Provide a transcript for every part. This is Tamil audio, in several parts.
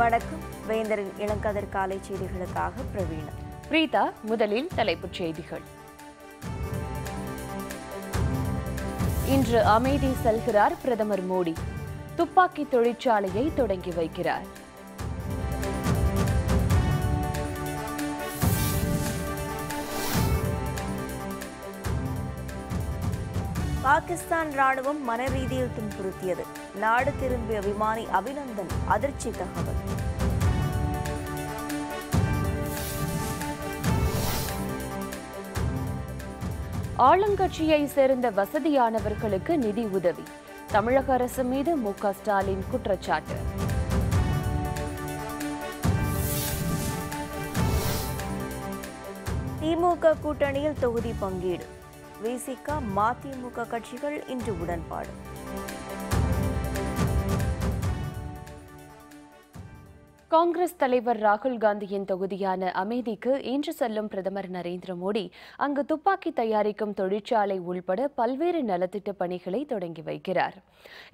வணக்கம். வேந்தரின் இளங்கதிர் காலை செய்திகளுக்காக பிரவீணா. பிரீதா, முதலில் தலைப்புச் செய்திகள். இன்று அமேதி செல்கிறார் பிரதமர் மோடி. துப்பாக்கி தொழிற்சாலையை தொடங்கி வைக்கிறார். பாகிஸ்தான் ராணுவம் மனரீதியில் துன்புறுத்தியது. நாடு திரும்பிய விமானி அபிநந்தன் அதிர்ச்சி தகவல். ஆளுங்கட்சியை சேர்ந்த வசதியானவர்களுக்கு நிதி உதவி. தமிழக அரசு மீது மு.க. ஸ்டாலின் குற்றச்சாட்டு. திமுக கூட்டணியில் தொகுதி பங்கீடு. விசிக, மதிமுக கட்சிகள் இன்று உடன்பாடு. காங்கிரஸ் தலைவர் ராகுல் காந்தியின் தொகுதியான அமேதிக்கு இன்று செல்லும் பிரதமர் நரேந்திர மோடி அங்கு துப்பாக்கி தயாரிக்கும் தொழிற்சாலை உள்பட பல்வேறு நலத்திட்ட பணிகளை தொடங்கி வைக்கிறார்.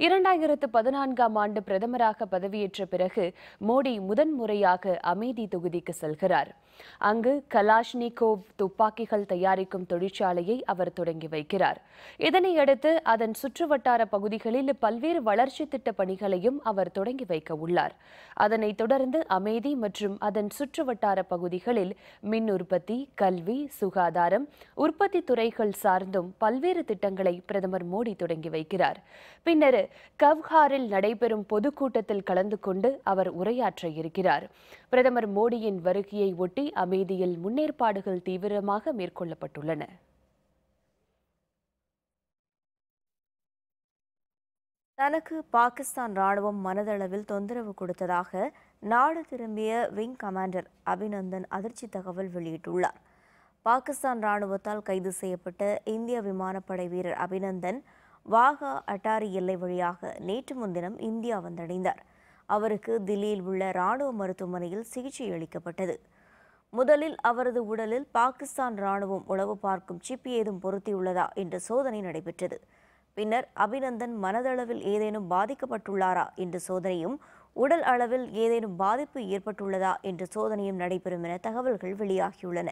2014ஆம் ஆண்டு பிரதமராக பதவியேற்ற பிறகு மோடி முதன்முறையாக அமேதி தொகுதிக்கு செல்கிறார். அங்கு கலாஷ்னிகோவ் துப்பாக்கிகள் தயாரிக்கும் தொழிற்சாலையை அவர் தொடங்கி வைக்கிறார். இதனையடுத்து அதன் சுற்றுவட்டார பகுதிகளில் பல்வேறு வளர்ச்சி திட்ட பணிகளையும் அவர் தொடங்கி வைக்க உள்ளார். அதனைத் தொடர்ந்து அமேதி மற்றும் அதன் சுற்றுவட்டார பகுதிகளில் மின் உற்பத்தி, கல்வி, சுகாதாரம், உற்பத்தி துறைகள் சார்ந்தும் பல்வேறு திட்டங்களை பிரதமர் மோடி தொடங்கி வைக்கிறார். பின்னர் கவ்ஹாரில் நடைபெறும் பொதுக்கூட்டத்தில் கலந்து கொண்டு அவர் உரையாற்ற இருக்கிறார். பிரதமர் மோடியின் வருகையை ஒட்டி அமேதியில் முன்னேற்பாடுகள் தீவிரமாக மேற்கொள்ளப்பட்டுள்ளன. தனக்கு பாகிஸ்தான் ராணுவம் மனதளவில் தொந்தரவு கொடுத்ததாக நாடு திரும்பிய விங் கமாண்டர் அபிநந்தன் அதிர்ச்சி தகவல் வெளியிட்டுள்ளார். பாகிஸ்தான் ராணுவத்தால் கைது செய்யப்பட்ட இந்திய விமானப்படை வீரர் அபிநந்தன் வாகா அட்டாரி எல்லை வழியாக நேற்று முன்தினம் இந்தியா வந்தடைந்தார். அவருக்கு தில்லியில் உள்ள ராணுவ மருத்துவமனையில் சிகிச்சை அளிக்கப்பட்டது. முதலில் அவரது உடலில் பாகிஸ்தான் ராணுவம் உளவு பார்க்கும் சிப் ஏதும் பொருத்தியுள்ளதா என்ற சோதனை நடைபெற்றது. பின்னர் அபிநந்தன் மனதளவில் ஏதேனும் பாதிக்கப்பட்டுள்ளாரா என்ற சோதனையும், உடல் அளவில் ஏதேனும் பாதிப்பு ஏற்பட்டுள்ளதா என்ற சோதனையும் நடைபெறும் என தகவல்கள் வெளியாகியுள்ளன.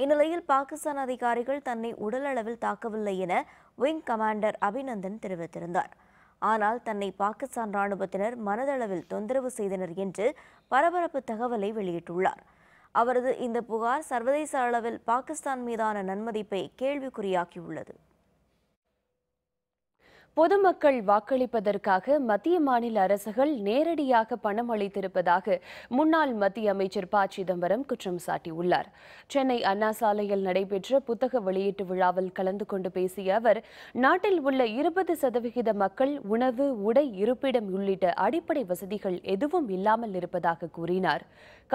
இந்நிலையில் பாகிஸ்தான் அதிகாரிகள் தன்னை உடல் அளவில் தாக்கவில்லை என விங் கமாண்டர் அபிநந்தன் தெரிவித்திருந்தார். ஆனால் தன்னை பாகிஸ்தான் ராணுவத்தினர் மனதளவில் தொந்தரவு செய்தனர் என்று பரபரப்பு தகவலை வெளியிட்டுள்ளார். அவரது இந்த புகார் சர்வதேச அளவில் பாகிஸ்தான் மீதான நன்மதிப்பை கேள்விக்குறியாக்கியுள்ளது. பொதுமக்கள் வாக்களிப்பதற்காக மத்திய மாநில அரசுகள் நேரடியாக பணம் அளித்திருப்பதாக முன்னாள் மத்திய அமைச்சர் ப. சிதம்பரம் குற்றம் சாட்டியுள்ளார். சென்னை அண்ணா சாலையில் நடைபெற்ற புத்தக வெளியீட்டு விழாவில் கலந்து கொண்டு பேசிய அவர், நாட்டில் உள்ள 20% மக்கள் உணவு, உடை, இருப்பிடம் உள்ளிட்ட அடிப்படை வசதிகள் எதுவும் இல்லாமல் இருப்பதாக கூறினார்.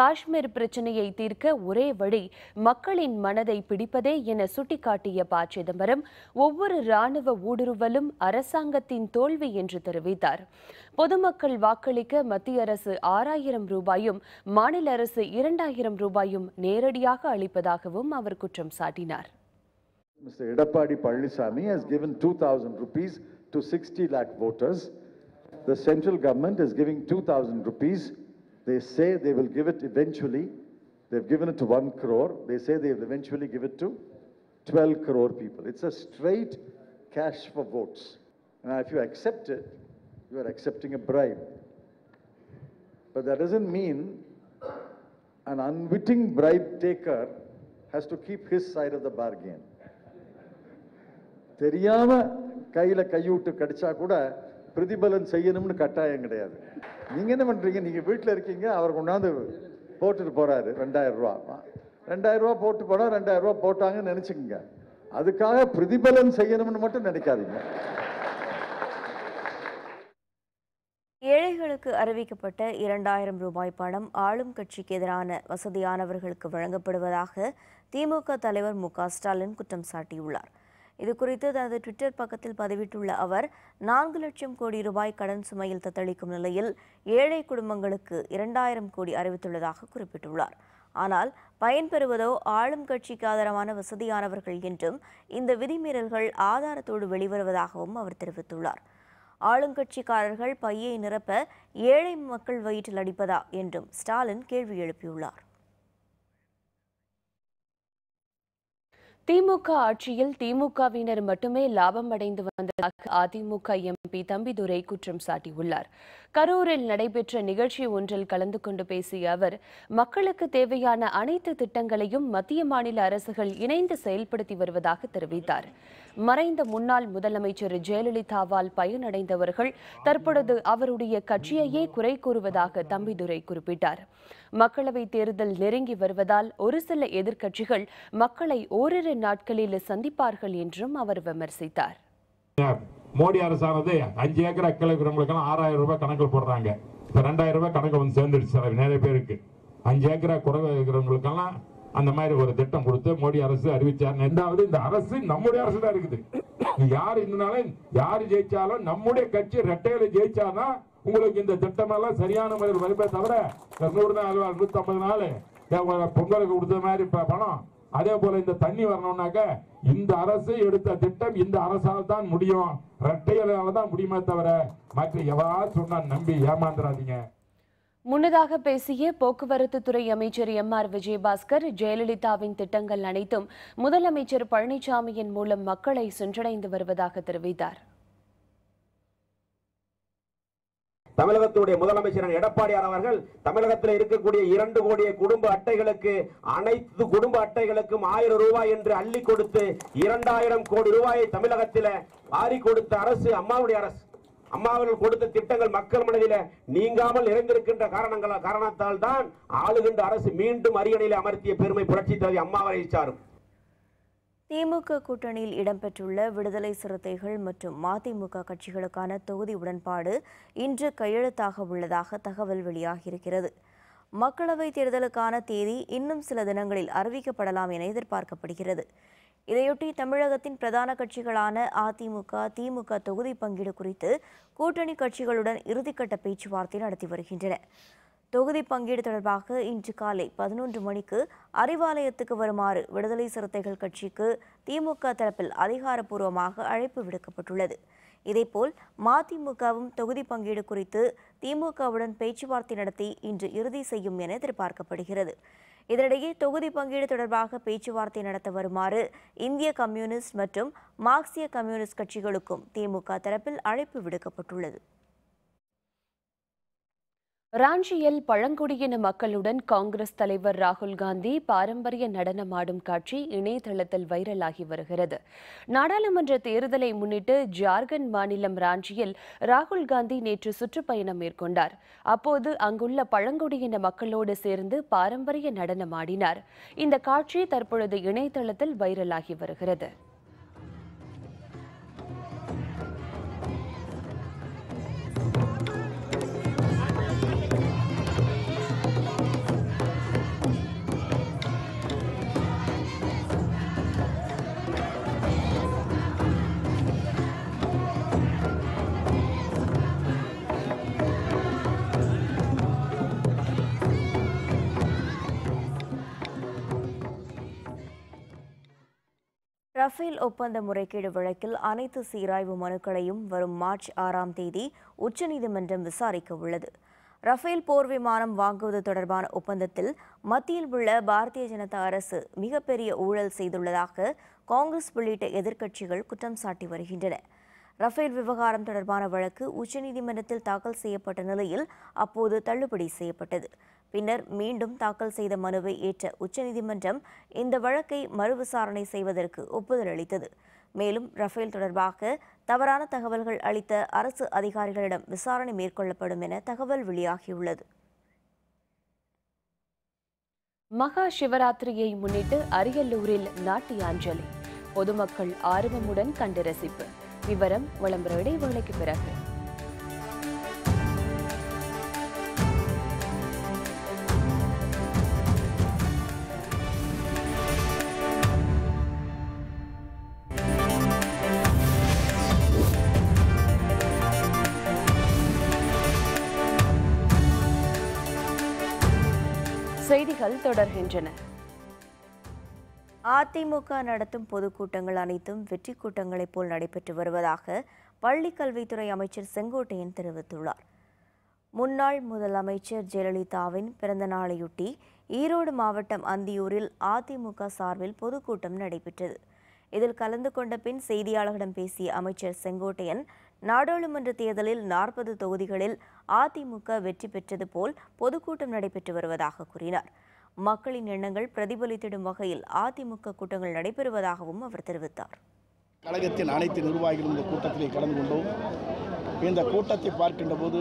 காஷ்மீர் பிரச்சினையை தீர்க்க ஒரே வழி மக்களின் மனதை பிடிப்பதே என சுட்டிக்காட்டிய ப. சிதம்பரம், ஒவ்வொரு ராணுவ ஊடுருவலும் அரசாங்கத்தின் தோல்வி என்று தெரிவித்தார். பொதுமக்கள் வாக்களிக்க மத்திய அரசு 6000 ரூபாயும் மாநில அரசு 2000 ரூபாயும் நேரடியாக அளிப்பதாகவும் அவர் குற்றம் சாட்டினார். Mr. Edappadi Palaniswamy has given 2000 rupees to 60 lakh voters. The central government is giving 2000 rupees. They say they will give it eventually. They've given it to 1 crore. They say they will eventually give it to 12 crore people. It's a straight cash for votes. Now, if you accept it, you are accepting a bribe. But that doesn't mean an unwitting bribe taker has to keep his side of the bargain. தெரியாம கையில கையூட்டு கடிச்சா கூட பிரதிபலன் செய்யணும்னு கட்டாயம் கிடையாது. நீங்க என்ன பண்றீங்க? நீங்க வீட்டில் இருக்கீங்க, அவர் கொண்டாந்து போட்டுட்டு போறாரு 2000 ரூபா. 2000 ரூபா போட்டு போனா 2000 ரூபா போட்டாங்கன்னு நினைச்சுக்கோங்க. அதுக்காக பிரதிபலன் செய்யணும்னு மட்டும் நினைக்காதீங்க. ஏழைகளுக்கு அறிவிக்கப்பட்ட 2000 ரூபாய் பணம் ஆளும் கட்சிக்கு எதிரான வசதியானவர்களுக்கு வழங்கப்படுவதாக திமுக தலைவர் மு.க. ஸ்டாலின் குற்றம் சாட்டியுள்ளார். இதுகுறித்து தனது ட்விட்டர் பக்கத்தில் பதிவிட்டுள்ள அவர், 4 லட்சம் கோடி ரூபாய் கடன் சுமையில் தத்தளிக்கும் நிலையில் ஏழை குடும்பங்களுக்கு 2000 கோடி அறிவித்துள்ளதாக குறிப்பிட்டுள்ளார். ஆனால் பயன்பெறுவதோ ஆளும் கட்சிக்கு ஆதரவான வசதியானவர்கள் என்றும் இந்த விதிமீறல்கள் ஆதாரத்தோடு வெளிவருவதாகவும் அவர் தெரிவித்துள்ளார். ஆளுங்கட்சிக்காரர்கள் பையை நிரப்ப ஏழை மக்கள் வயிற்றில் அடிப்பதா என்றும் ஸ்டாலின் கேள்வி எழுப்பியுள்ளார். திமுக ஆட்சியில் திமுகவினர் மட்டுமே லாபம் அடைந்து வந்ததாக அதிமுக எம்பி தம்பிதுரை குற்றம் சாட்டியுள்ளார். கரூரில் நடைபெற்ற நிகழ்ச்சி ஒன்றில் கலந்து கொண்டு பேசிய அவர், மக்களுக்கு தேவையான அனைத்து திட்டங்களையும் மத்திய மாநில அரசுகள் இணைந்து செயல்படுத்தி வருவதாக தெரிவித்தார். மறைந்த முன்னாள் முதலமைச்சர் ஜெயலலிதாவால் பயனடைந்தவர்கள் தற்பொழுது அவருடைய கட்சியையே குறை கூறுவதாக தம்பிதுரை குறிப்பிட்டார். மக்களவைத் தேர்தல் நெருங்கி வருவதால் ஒரு சில எதிர்க்கட்சிகள் மக்களை ஓரிரு நாட்களில் சந்திப்பார்கள் என்றும் அவர் விமர்சித்தார். மோடி அரசானது 5 ஏக்கர் அக்கறை இருக்கிறவங்களுக்கெல்லாம் 6000 ரூபாய் கணக்கில் போடுறாங்க. இப்போ 2000 ரூபாய் கணக்கு வந்து சேர்ந்துடுச்சு நிறைய பேருக்கு. 5 ஏக்கரை குறை இருக்கிறவங்களுக்கெல்லாம் அந்த மாதிரி ஒரு திட்டம் கொடுத்து மோடி அரசு அறிவிச்சார். ரெண்டாவது, இந்த அரசு நம்முடைய அரசு தான் இருக்குது. யார் இருந்தாலும் யாரு ஜெயிச்சாலும் நம்முடைய கட்சி ரெட்டையில ஜெயிச்சாதான் உங்களுக்கு இந்த திட்டம் எல்லாம் சரியான முறையில் வருமே தவிர 100 நாள் 150 நாள் பொங்கலுக்கு கொடுத்த மாதிரி பணம். அதே போல இந்த தண்ணி வரணும்னாக்க இந்த அரசு எடுத்த திட்டம் இந்த அரசால் தான் முடியும், ரெட்டையிலால தான் முடியுமே தவிர மற்ற எவராவது சொன்னா நம்பி ஏமாந்துடாதீங்க. முன்னதாக பேசிய போக்குவரத்து துறை அமைச்சர் எம்.ஆர். விஜயபாஸ்கர், ஜெயலலிதாவின் திட்டங்கள் அனைத்தும் முதலமைச்சர் பழனிசாமியின் மூலம் மக்களை சென்றடைந்து வருவதாக தெரிவித்தார். தமிழகத்துடைய முதலமைச்சர் எடப்பாடியார் அவர்கள் தமிழகத்தில் இருக்கக்கூடிய 2 கோடி குடும்ப அட்டைகளுக்கு அனைத்து குடும்ப அட்டைகளுக்கும் 1000 ரூபாய் என்று அள்ளி கொடுத்து 2000 கோடி ரூபாயை தமிழகத்தில் வாரி கொடுத்த அரசு அம்மாவுடைய அரசு. அம்மாவர்கள் கொடுத்த திட்டங்கள் மக்கள் மனதில் நீங்காமல் நிறைந்திருக்கின்ற காரணத்தால் தான் ஆளுகின்ற அரசு மீண்டும் அரியணையில் அமர்த்திய பெருமை புரட்சி தலைவி அம்மாவை சாரும். திமுக கூட்டணியில் இடம்பெற்றுள்ள விடுதலை சிறுத்தைகள் மற்றும் மதிமுக கட்சிகளுக்கான தொகுதி உடன்பாடு இன்று கையெழுத்தாக உள்ளதாக தகவல் வெளியாகியிருக்கிறது. மக்களவைத் தேர்தலுக்கான தேதி இன்னும் சில தினங்களில் அறிவிக்கப்படலாம் என எதிர்பார்க்கப்படுகிறது. இதையொட்டி தமிழகத்தின் பிரதான கட்சிகளான அதிமுக, திமுக தொகுதி பங்கீடு குறித்து கூட்டணி கட்சிகளுடன் இறுதிக்கட்ட பேச்சுவார்த்தை நடத்தி வருகின்றன. தொகுதி பங்கீடு தொடர்பாக இன்று காலை 11 மணிக்கு அறிவாலயத்துக்கு வருமாறு விடுதலை சிறுத்தைகள் கட்சிக்கு திமுக தரப்பில் அதிகாரப்பூர்வமாக அழைப்பு விடுக்கப்பட்டுள்ளது. இதேபோல் மதிமுகவும் தொகுதி பங்கீடு குறித்து திமுகவுடன் பேச்சுவார்த்தை நடத்தி இன்று இறுதி செய்யும் என எதிர்பார்க்கப்படுகிறது. இதனிடையே தொகுதி பங்கீடு தொடர்பாக பேச்சுவார்த்தை நடத்த வருமாறு இந்திய கம்யூனிஸ்ட் மற்றும் மார்க்சிய கம்யூனிஸ்ட் கட்சிகளுக்கும் திமுக தரப்பில் அழைப்பு விடுக்கப்பட்டுள்ளது. ராஞ்சியில் பழங்குடியின மக்களுடன் காங்கிரஸ் தலைவர் ராகுல் காந்தி பாரம்பரிய நடனமாடும் காட்சி இணையதளத்தில் வைரலாகி வருகிறது. நாடாளுமன்ற தேர்தலை முன்னிட்டு ஜார்க்கண்ட் மாநிலம் ராஞ்சியில் ராகுல் காந்தி நேற்று சுற்றுப்பயணம் மேற்கொண்டார். அப்போது அங்குள்ள பழங்குடியின மக்களோடு சேர்ந்து பாரம்பரிய நடனமாடினார். இந்த காட்சி தற்பொழுது இணையதளத்தில் வைரலாகி வருகிறது. ரஃபேல் ஒப்பந்த முறைகேடு வழக்கில் அனைத்து சீராய்வு மனுக்களையும் வரும் மார்ச் 6ஆம் தேதி உச்சநீதிமன்றம் விசாரிக்க உள்ளது. ரஃபேல் போர் விமானம் வாங்குவது தொடர்பான ஒப்பந்தத்தில் மத்தியில் உள்ள பாரதிய ஜனதா அரசு மிகப்பெரிய ஊழல் செய்துள்ளதாக காங்கிரஸ் உள்ளிட்ட எதிர்க்கட்சிகள் குற்றம் சாட்டி வருகின்றன. ரஃபேல் விவகாரம் தொடர்பான வழக்கு உச்சநீதிமன்றத்தில் தாக்கல் செய்யப்பட்ட நிலையில் அப்போது தள்ளுபடி செய்யப்பட்டது. பின்னர் மீண்டும் தாக்கல் செய்த மனுவை ஏற்ற உச்சநீதிமன்றம் இந்த வழக்கை மறுவிசாரணை செய்வதற்கு ஒப்புதல் அளித்தது. மேலும் ரஃபேல் தொடர்பாக தவறான தகவல்கள் அளித்த அரசு அதிகாரிகளிடம் விசாரணை மேற்கொள்ளப்படும் என தகவல் வெளியாகியுள்ளது. மகா சிவராத்திரியை முன்னிட்டு அரியலூரில் நாட்டியாஞ்சலி, பொதுமக்கள் ஆர்வமுடன் கண்டு ரசிப்பு. விவரம் விளம்பர இடைவேளைக்கு பிறகு. செய்திகள் தொடர்கின்றன. அதிமுக நடத்தும் பொதுக்கூட்டங்கள் அனைத்தும் வெற்றி கூட்டங்களைப் போல் நடைபெற்று வருவதாக பள்ளிக்கல்வித்துறை அமைச்சர் செங்கோட்டையன் தெரிவித்துள்ளார். முன்னாள் முதலமைச்சர் ஜெயலலிதாவின் பிறந்த நாளையொட்டி ஈரோடு மாவட்டம் அந்தியூரில் அதிமுக சார்பில் பொதுக்கூட்டம் நடைபெற்றது. இதில் கலந்து கொண்ட பின் செய்தியாளர்களிடம் பேசிய அமைச்சர் செங்கோட்டையன், நாடாளுமன்ற தேர்தலில் 40 தொகுதிகளில் அதிமுக வெற்றி பெற்றது போல் பொதுக்கூட்டம் நடைபெற்று வருவதாக கூறினார். மக்களின் எண்ணங்கள் பிரதிபலித்திடும் வகையில் அதிமுக கூட்டங்கள் நடைபெறுவதாகவும் அவர் தெரிவித்தார். கழகத்தின் அனைத்து நிர்வாகிகளும் இந்த கூட்டத்தில் கலந்து கொண்டோம். இந்த கூட்டத்தை பார்க்கின்ற போது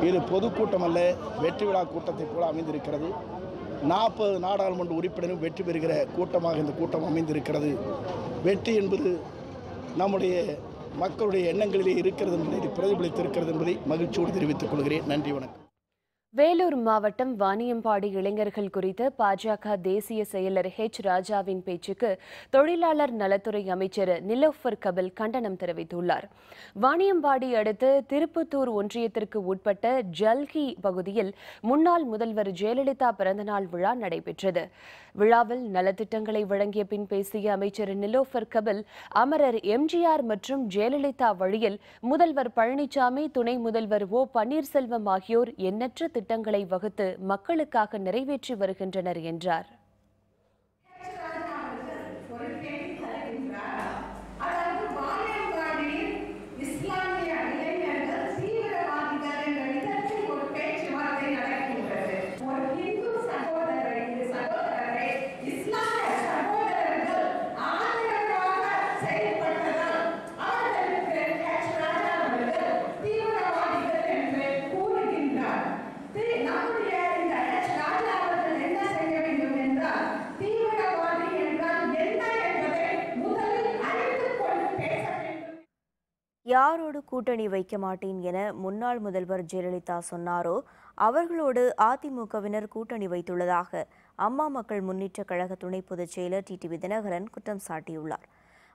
இது பொதுக்கூட்டம் அல்ல, வெற்றி விழா கூட்டத்தை போல அமைந்திருக்கிறது. 40 நாடாளுமன்ற உறுப்பினரும் வெற்றி பெறுகிற கூட்டமாக இந்த கூட்டம் அமைந்திருக்கிறது. வெற்றி என்பது நம்முடைய மக்களுடைய எண்ணங்களிலே இருக்கிறது என்பதை பிரதிபலித்திருக்கிறது என்பதை மகிழ்ச்சியோடு தெரிவித்துக் கொள்கிறேன். நன்றி, வணக்கம். வேலூர் மாவட்டம் வாணியம்பாடி இளைஞர்கள் குறித்த பாஜக தேசிய செயலர் ஹெச் ராஜாவின் பேச்சுக்கு தொழிலாளர் நலத்துறை அமைச்சர் நிலோஃபர் கபில் கண்டனம் தெரிவித்துள்ளார். வாணியம்பாடி அடுத்த திருப்பத்தூர் ஒன்றியத்திற்கு உட்பட்ட ஜல்கி பகுதியில் முன்னாள் முதல்வர் ஜெயலலிதா பிறந்தநாள் விழா நடைபெற்றது. விழாவில் நலத்திட்டங்களை வழங்கிய பின் பேசிய அமைச்சர் நிலோஃபர் கபில், அமரர் எம்ஜிஆர் மற்றும் ஜெயலலிதா வழியில் முதல்வர் பழனிசாமி, துணை முதல்வர் ஓ பன்னீர்செல்வம் ஆகியோர் எண்ணற்ற திட்டங்களை வகுத்து மக்களுக்காக நிறைவேற்றி வருகின்றனர் என்றார். யாரோடு கூட்டணி வைக்க மாட்டேன் என முன்னாள் முதல்வர் ஜெயலலிதா சொன்னாரோ அவர்களோடு அதிமுகவினர் கூட்டணி வைத்துள்ளதாக அம்மா மக்கள் முன்னேற்ற கழக துணை பொதுச் செயலர் டிடிவி தினகரன் குற்றம் சாட்டியுள்ளார்.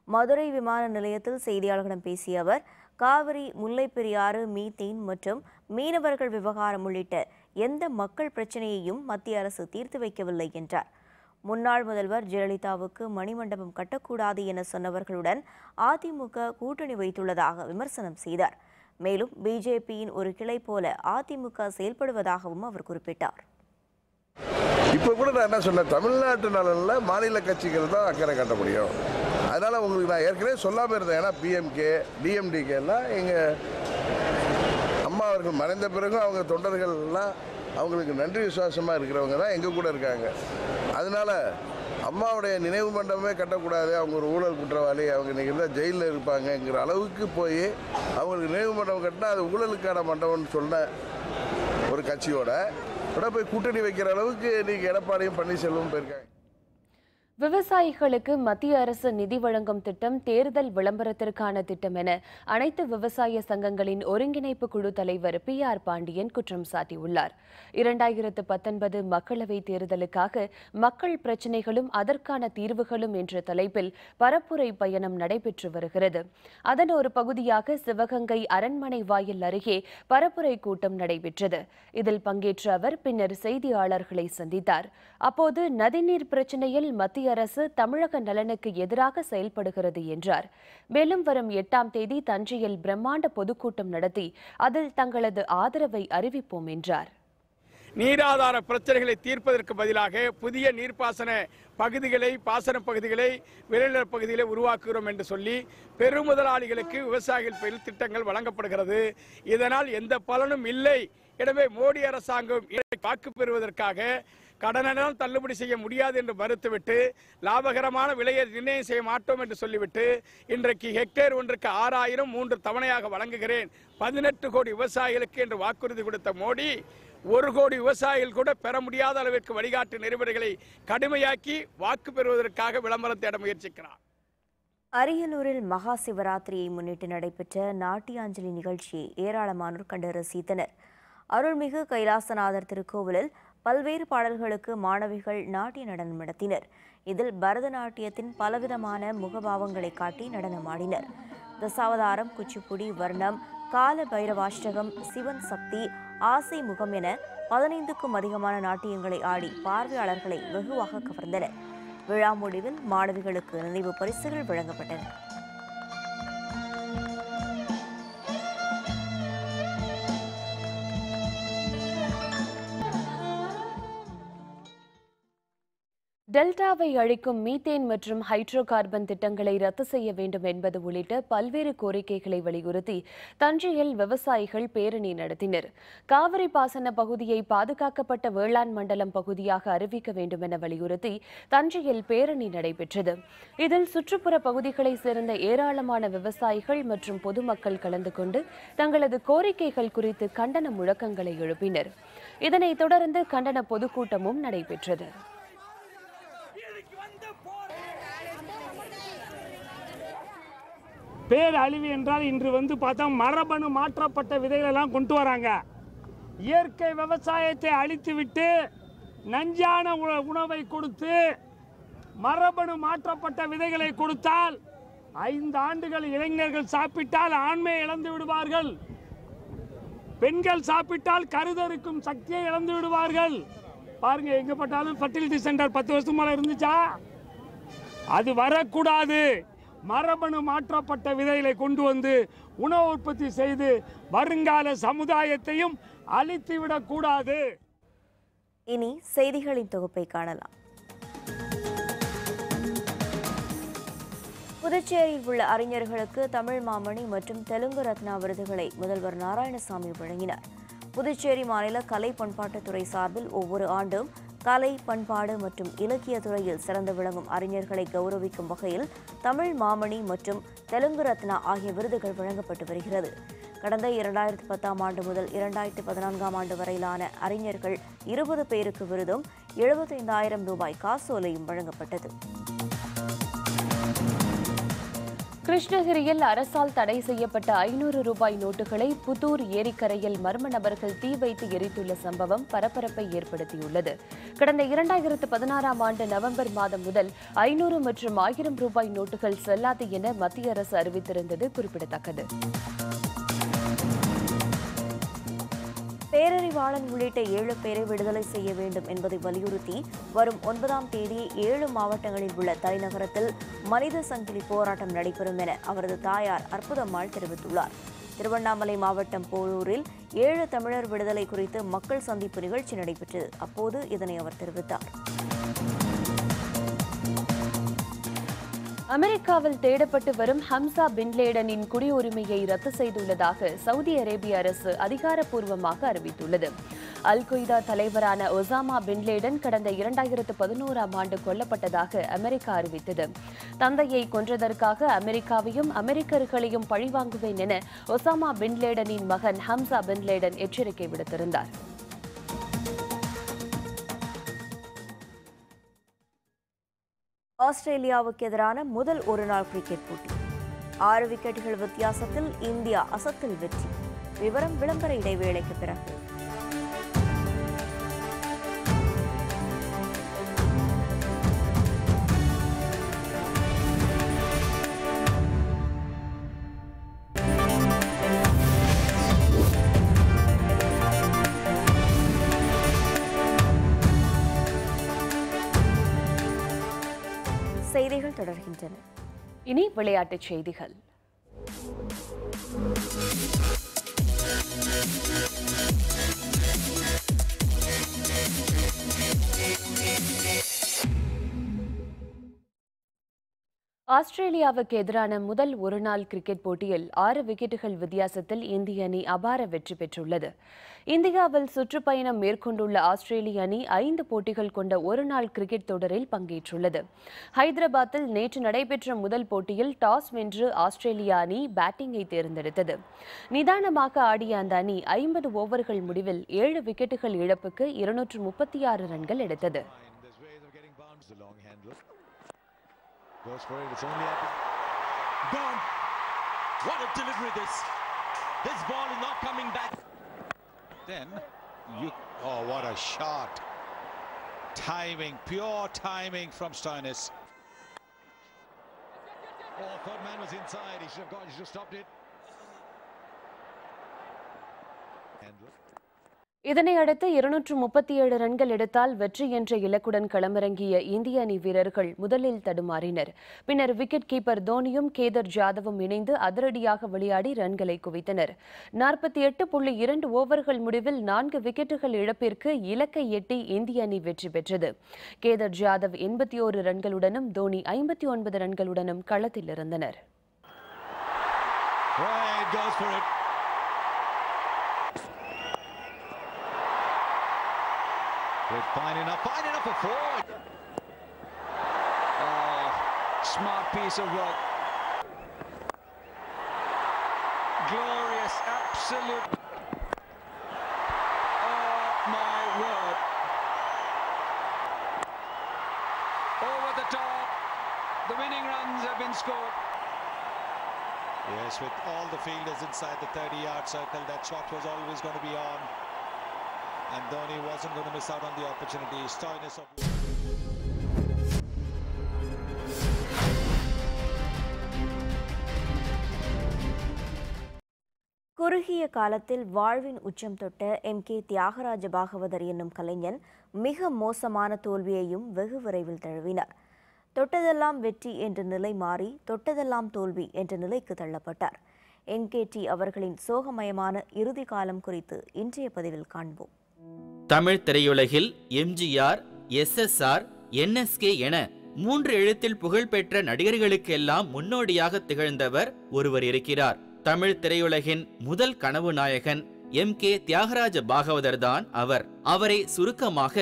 மதுரை விமான நிலையத்தில் செய்தியாளர்களிடம் பேசிய அவர், காவிரி, முல்லை பெரியாறு, மீத்தேன் மற்றும் மீனவர்கள் விவகாரம் உள்ளிட்ட எந்த மக்கள் பிரச்சனையையும் மத்திய அரசு தீர்த்து வைக்கவில்லை என்றார். முன்னாள் முதல்வர் ஜெயலலிதாவுக்கு மணிமண்டபம் கட்டக்கூடாது என சொன்னவர்களுடன் அதிமுக கூட்டணி வைத்துள்ளதாக விமர்சனம் செய்தார். மேலும் பிஜேபியின் ஒரு கிளை போல அதிமுக செயல்படுவதாகவும் அவர் குறிப்பிட்டார். இப்போ கூட நான் என்ன சொன்னேன், தமிழ்நாட்டு நலனில் மாநில கட்சிகள் தான் அக்கறை காட்ட முடியும். அதனால் உங்களுக்கு நான் ஏற்கனவே சொல்லாமல் இருந்தேன். ஏன்னா பிஎம்கே, டிஎம்டிகே எல்லாம் எங்கள் அம்மா அவர்கள் மறைந்த பிறகும் அவங்க தொண்டர்கள்லாம் அவங்களுக்கு நன்றி விசுவாசமாக இருக்கிறவங்க தான் எங்கள் கூட இருக்காங்க. அதனால் அம்மாவுடைய நினைவு மண்டபமே கட்டக்கூடாது, அவங்க ஒரு ஊழல் குற்றவாளி, அவங்க இன்றைக்கி தான் ஜெயிலில் இருப்பாங்கங்கிற அளவுக்கு போய் அவங்களுக்கு நினைவு மண்டபம் கட்டினா அது ஊழலுக்கான மண்டபம்னு சொன்ன ஒரு கட்சியோட போய் கூட்டணி வைக்கிற அளவுக்கு இன்றைக்கி எடப்பாடியும் பன்னீர்செல்வம் போயிருக்காங்க. விவசாயிகளுக்கு மத்திய அரசு நிதி வழங்கும் திட்டம் தேர்தல் விளம்பரத்திற்கான திட்டம் என அனைத்து விவசாய சங்கங்களின் ஒருங்கிணைப்பு குழு தலைவர் PR பாண்டியன் குற்றம் சாட்டியுள்ளார். 2019 மக்களவைத் தேர்தலுக்காக மக்கள் பிரச்சினைகளும் அதற்கான தீர்வுகளும் என்ற தலைப்பில் பரப்புரை பயணம் நடைபெற்று வருகிறது. அதன் ஒரு பகுதியாக சிவகங்கை அரண்மனை வாயில் அருகே பரப்புரை கூட்டம் நடைபெற்றது. இதில் பங்கேற்ற அவர் பின்னர் செய்தியாளர்களை சந்தித்தார். அப்போது நதிநீர் பிரச்சினையில் மத்திய அரசு தமிழக நலனுக்கு எதிராக செயல்படுகிறது என்றார். மேலும் வரும் 8ஆம் தேதி தஞ்சையில் பிரம்மாண்ட பொதுக்கூட்டம் நடத்தி அதில் தங்களது ஆதரவை அறிவிப்போம் என்றார். நீராதார பிரச்சனைகளை தீர்ப்பதற்கு பதிலாக புதிய நீர்ப்பாசன பகுதிகளை, பாசன பகுதிகளை, விளைநில பகுதிகளை உருவாக்குகிறோம் என்று சொல்லி பெருமுதலாளிகளுக்கு விவசாயிகள் பெயரில் திட்டங்கள் வழங்கப்படுகிறது. இதனால் எந்த பலனும் இல்லை. எனவே மோடி அரசாங்கம் வாக்கு பெறுவதற்காக கடனால் தள்ளுபடி செய்ய முடியாது என்று மறுத்துவிட்டு லாபகரமான விலையை நிர்ணயம் செய்ய மாட்டோம் என்று சொல்லிவிட்டு இன்றைக்கு ஹெக்டேர் ஒன்றுக்கு 6000 3 தவணையாக வழங்குகிறேன் 18 கோடி விவசாயிகளுக்கு என்று வாக்குறுதி கொடுத்த மோடி 1 கோடி விவசாயிகள் கூட பெற முடியாத அளவிற்கு வழிகாட்டு நெறிமுறைகளை கடுமையாக்கி வாக்கு பெறுவதற்காக விளம்பரம் தேட முயற்சிக்கிறார். அரியலூரில் மகா சிவராத்திரியை முன்னிட்டு நடைபெற்ற நாட்டியாஞ்சலி நிகழ்ச்சியை ஏராளமானோர் கண்டு ரசித்தனர். அருள்மிகு கைலாசநாதர் திருக்கோவிலில் பல்வேறு பாடல்களுக்கு மாணவிகள் நாட்டிய நடனம் நடத்தினர். இதில் பரதநாட்டியத்தின் பலவிதமான முகபாவங்களை காட்டி நடனமாடினர். தசாவதாரம், குச்சிப்புடி, வர்ணம், கால பைரவாஷ்டகம், சிவன் சக்தி, ஆசை முகம் என 15க்கும் அதிகமான நாட்டியங்களை ஆடி பார்வையாளர்களை வெகுவாக கவர்ந்தனர். விழா முடிவில் மாணவிகளுக்கு நினைவு பரிசுகள் வழங்கப்பட்டன. டெல்டாவை அழிக்கும் மீத்தேன் மற்றும் ஹைட்ரோ கார்பன் திட்டங்களை ரத்து செய்ய வேண்டும் என்பது உள்ளிட்ட பல்வேறு கோரிக்கைகளை வலியுறுத்தி தஞ்சையில் விவசாயிகள் பேரணி நடத்தினர். காவிரி பாசன பகுதியை பாதுகாக்கப்பட்ட வேளாண் மண்டலம் பகுதியாக அறிவிக்க வேண்டும் என வலியுறுத்தி தஞ்சையில் பேரணி நடைபெற்றது. இதில் சுற்றுப்புற பகுதிகளைச் சேர்ந்த ஏராளமான விவசாயிகள் மற்றும் பொதுமக்கள் கலந்து கொண்டு தங்களது கோரிக்கைகள் குறித்து கண்டன முழக்கங்களை எழுப்பினர். இதனைத் தொடர்ந்து கண்டன பொதுக்கூட்டமும் நடைபெற்றது. பேரழிவு என்றால் இன்று பார்த்தா மரபணு மாற்றப்பட்ட விதைகள் எல்லாம் கொண்டு வராங்க. இயற்கை விவசாயத்தை அழித்துவிட்டு நஞ்சான உணவை கொடுத்து மரபணு மாற்றப்பட்ட விதைகளை கொடுத்தால் 5 ஆண்டுகள் இளைஞர்கள் சாப்பிட்டால் ஆண்மை இழந்து விடுவார்கள். பெண்கள் சாப்பிட்டால் கருதறுக்கும் சக்தியை இழந்து விடுவார்கள். பாருங்க, எங்க பட்டாலும் ஃபர்டிலிட்டி சென்டர் 10 வருஷம் மேல இருந்துச்சா? அது வரக்கூடாது. மரபணு மாற்றப்பட்ட விதைகளை கொண்டு வந்து உணவு உற்பத்தி செய்து வருங்கால சமுதாயத்தையும் அழித்துவிடக் கூடாது. இனி செய்திகளின் தொகுப்பை காணலாம். புதுச்சேரியில் உள்ள அறிஞர்களுக்கு தமிழ் மாமணி மற்றும் தெலுங்கு ரத்னா விருதுகளை முதல்வர் நாராயணசாமி வழங்கினார். புதுச்சேரி மாநில கலை பண்பாட்டுத்துறை சார்பில் ஒவ்வொரு ஆண்டும் கலை, பண்பாடு மற்றும் இலக்கிய துறையில் சிறந்து விளங்கும் அறிஞர்களை கௌரவிக்கும் வகையில் தமிழ் மாமணி மற்றும் தெலுங்கு ரத்னா ஆகிய விருதுகள் வழங்கப்பட்டு வருகிறது. கடந்த 2010ஆம் ஆண்டு முதல் 2014ஆம் ஆண்டு வரையிலான அறிஞர்கள் 20 பேருக்கு விருதும் 75,000 ரூபாய் காசோலையும் வழங்கப்பட்டது. கிருஷ்ணகிரியில் அரசால் தடை செய்யப்பட்ட 500 ரூபாய் நோட்டுகளை புதூர் ஏரிக்கரையில் மர்ம நபர்கள் தீ வைத்து எரித்துள்ள சம்பவம் பரபரப்பை ஏற்படுத்தியுள்ளது. கடந்த 2016ஆம் ஆண்டு நவம்பர் மாதம் முதல் 500 மற்றும் 1000 ரூபாய் நோட்டுகள் செல்லாது என மத்திய அரசு அறிவித்திருந்தது குறிப்பிடத்தக்கது. பேரறிவாளன் உள்ளிட்ட 7 பேரை விடுதலை செய்ய வேண்டும் என்பதை வலியுறுத்தி வரும் 9ஆம் தேதி 7 மாவட்டங்களில் உள்ள தலைநகரத்தில் மனித சங்கிலி போராட்டம் நடைபெறும் என அவரது தாயார் அற்புதம்மாள் தெரிவித்துள்ளார். திருவண்ணாமலை மாவட்டம் போரூரில் 7 தமிழர் விடுதலை குறித்து மக்கள் சந்திப்பு நிகழ்ச்சி நடைபெற்றது. அப்போது இதனை அவர் தெரிவித்தார். அமெரிக்காவில் தேடப்பட்டு வரும் ஹம்சா பின்லேடனின் குடியுரிமையை ரத்து செய்துள்ளதாக சவுதி அரேபிய அரசு அதிகாரப்பூர்வமாக அறிவித்துள்ளது. அல் கொய்தா தலைவரான ஒசாமா பின்லேடன் கடந்த 2011ஆம் ஆண்டு கொல்லப்பட்டதாக அமெரிக்கா அறிவித்தது. தந்தையை கொன்றதற்காக அமெரிக்காவையும் அமெரிக்கர்களையும் பழிவாங்குவேன் என ஒசாமா பின்லேடனின் மகன் ஹம்சா பின்லேடன் எச்சரிக்கை விடுத்திருந்தார். ஆஸ்திரேலியாவுக்கு எதிரான முதல் ஒருநாள் கிரிக்கெட் போட்டி 6 விக்கெட்டுகள் வித்தியாசத்தில் இந்தியா அசத்தல் வெற்றி. விவரம் விளம்பர இடைவேளைக்கு பிறகு. செய்திகள் தொடர்கின்றன. இனி விளையாட்டுச் செய்திகள். ஆஸ்திரேலியாவுக்கு எதிரான முதல் ஒருநாள் கிரிக்கெட் போட்டியில் 6 விக்கெட்டுகள் வித்தியாசத்தில் இந்திய அணி அபார வெற்றி பெற்றுள்ளது. இந்தியாவில் சுற்றுப்பயணம் மேற்கொண்டுள்ள ஆஸ்திரேலிய அணி 5 போட்டிகள் கொண்ட ஒருநாள் கிரிக்கெட் தொடரில் பங்கேற்றுள்ளது. ஹைதராபாத்தில் நேற்று நடைபெற்ற முதல் போட்டியில் டாஸ் வென்று ஆஸ்திரேலிய அணி பேட்டிங்கை தேர்ந்தெடுத்தது. நிதானமாக ஆடிய அந்த அணி 50 ஓவர்கள் முடிவில் 7 விக்கெட்டுகள் இழப்புக்கு 236 ரன்கள் எடுத்தது. Goes for it, it's only up. Gone! What a delivery this! This ball is not coming back. Then, oh what a shot! Timing, pure timing from Stoinis. Oh, third man was inside, he should have stopped it. இதனை அடுத்து 237 ரன்கள் எடுத்தால் வெற்றி என்ற இலக்குடன் களமிறங்கிய இந்திய அணி வீரர்கள் முதலில் தடுமாறினர். பின்னர் விக்கெட் கீப்பர் தோனியும் கேதர் ஜாதவும் இணைந்து அதிரடியாக விளையாடி ரன்களை குவித்தனர். 48.2 ஓவர்கள் முடிவில் 4 விக்கெட்டுகள் இழப்பிற்கு இலக்கை எட்டி இந்திய அணி வெற்றி பெற்றது. கேதர் ஜாதவ் 81 ரன்களுடனும் தோனி 59 ரன்களுடனும் களத்தில் இருந்தனர். Fine enough for four. Oh, smart piece of work. Glorious, absolute. Oh my word. Over the top. The winning runs have been scored. Yes, with all the fielders inside the 30-yard circle, that shot was always going to be on. And Dhoni wasn't going to miss out on the opportunity. Stoinis of... குறுகிய காலத்தில் வாழ்வின் உச்சம் தொட்ட MK தியாகராஜ பாகவதர் என்னும் கலைஞன் மிக மோசமான தோல்வியையும் வெகு விரைவில் தழுவினார். தொட்டதெல்லாம் வெற்றி என்ற நிலை மாறி தொட்டதெல்லாம் தோல்வி என்ற நிலைக்கு தள்ளப்பட்டார். MKT அவர்களின் சோகமயமான இறுதி காலம் குறித்து இன்றைய பதிவில் காண்போம். தமிழ் திரையுலகில் MGR, SSR, NSK என 3 எழுத்தில் புகழ்பெற்ற நடிகர்களுக்கெல்லாம் முன்னோடியாக திகழ்ந்தவர் ஒருவர் இருக்கிறார். தமிழ் திரையுலகின் முதல் கனவு நாயகன் MK தியாகராஜ பாகவதர் தான் அவர். அவரை சுருக்கமாக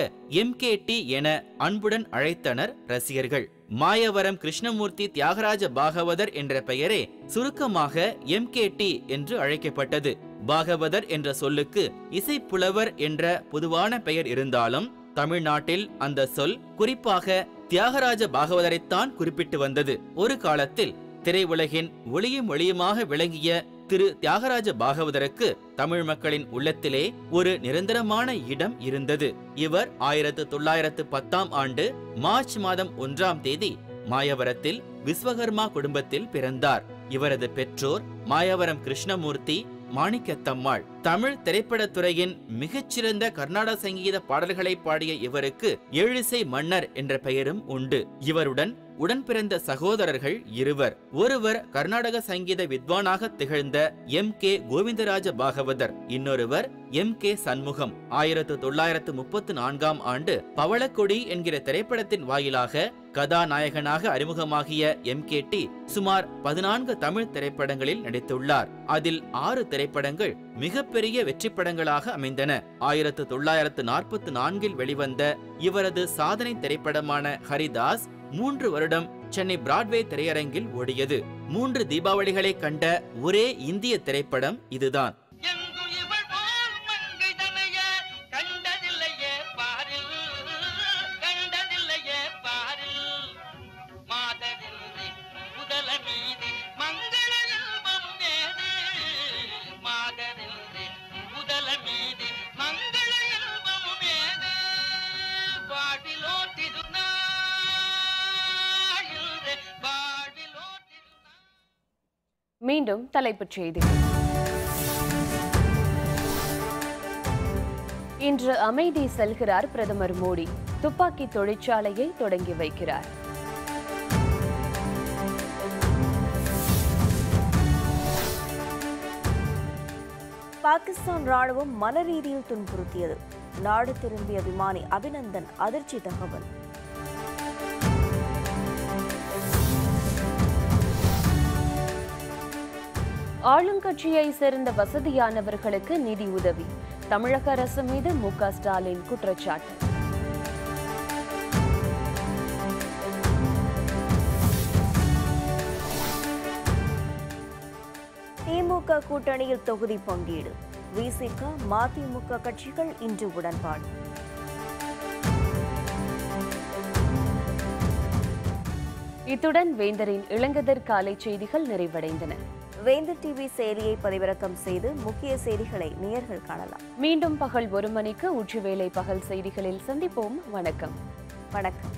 MKT என அன்புடன் அழைத்தனர் ரசிகர்கள். மாயவரம் கிருஷ்ணமூர்த்தி தியாகராஜ பாகவதர் என்ற பெயரே சுருக்கமாக MKT என்று அழைக்கப்பட்டது. பாகவதர் என்ற சொல்லுக்கு இசைப்புலவர் என்ற பொதுவான பெயர் இருந்தாலும் தமிழ்நாட்டில் அந்த சொல் குறிப்பாக தியாகராஜ பாகவதரைத்தான் குறிப்பிட்டு வந்தது. ஒரு காலத்தில் திரையுலகின் ஒளியும் ஒளியுமாக விளங்கிய திரு தியாகராஜ பாகவதருக்கு தமிழ் மக்களின் உள்ளத்திலே ஒரு நிரந்தரமான இடம் இருந்தது. இவர் 1910ஆம் ஆண்டு மார்ச் மாதம் 1ஆம் தேதி மாயவரத்தில் விஸ்வகர்மா குடும்பத்தில் பிறந்தார். இவரது பெற்றோர் மாயவரம் கிருஷ்ணமூர்த்தி, மாணிக்கத்தம்மாள். தமிழ் திரைப்படத்துறையின் மிகச்சிறந்த கர்நாடக சங்கீத பாடல்களை பாடிய இவருக்கு ஏழிசை மன்னர் என்ற பெயரும் உண்டு. இவருடன் உடன் பிறந்த சகோதரர்கள் இருவர். ஒருவர் கர்நாடக சங்கீத வித்வானாக திகழ்ந்த MK கோவிந்தராஜ பாகவதர், இன்னொருவர் MK சண்முகம். 1934ஆம் ஆண்டு பவளக்கொடி என்கிற திரைப்படத்தின் வாயிலாக கதாநாயகனாக அறிமுகமாகிய MKT சுமார் 14 தமிழ் திரைப்படங்களில் நடித்துள்ளார். அதில் 6 திரைப்படங்கள் மிகப்பெரிய வெற்றி படங்களாக அமைந்தன. 1944இல் வெளிவந்த இவரது சாதனை திரைப்படமான ஹரிதாஸ் 3 வருடம் சென்னை பிராட்வே திரையரங்கில் ஓடியது. 3 தீபாவளிகளை கண்ட ஒரே இந்திய திரைப்படம் இதுதான். மீண்டும் தலைப்புச் செய்திகள். இன்று அமைதி செல்கிறார் பிரதமர் மோடி. துப்பாக்கி தொழிற்சாலையை தொடங்கி வைக்கிறார். பாகிஸ்தான் ராணுவம் மனரீதியில் துன்புறுத்தியது. நாடு திரும்பிய விமானி அபிநந்தன் அதிர்ச்சி தகவல். ஆளுங்கட்சியை சேர்ந்த வசதியானவர்களுக்கு நிதி உதவி. தமிழக அரசு மீது MK ஸ்டாலின் குற்றச்சாட்டு. திமுக கூட்டணியில் தொகுதி பங்கீடு. விசிக, மதிமுக கட்சிகள் இன்று உடன்பாடு. இத்துடன் வேந்தரின் இளங்கதிர் காலை செய்திகள் நிறைவடைந்தன. வேந்தர் டிவி செயலியை பதிவிறக்கம் செய்து முக்கிய செய்திகளை நேயர்கள் காணலாம். மீண்டும் பகல் 1 மணிக்கு உச்சிவேளை பகல் செய்திகளில் சந்திப்போம். வணக்கம். வணக்கம்.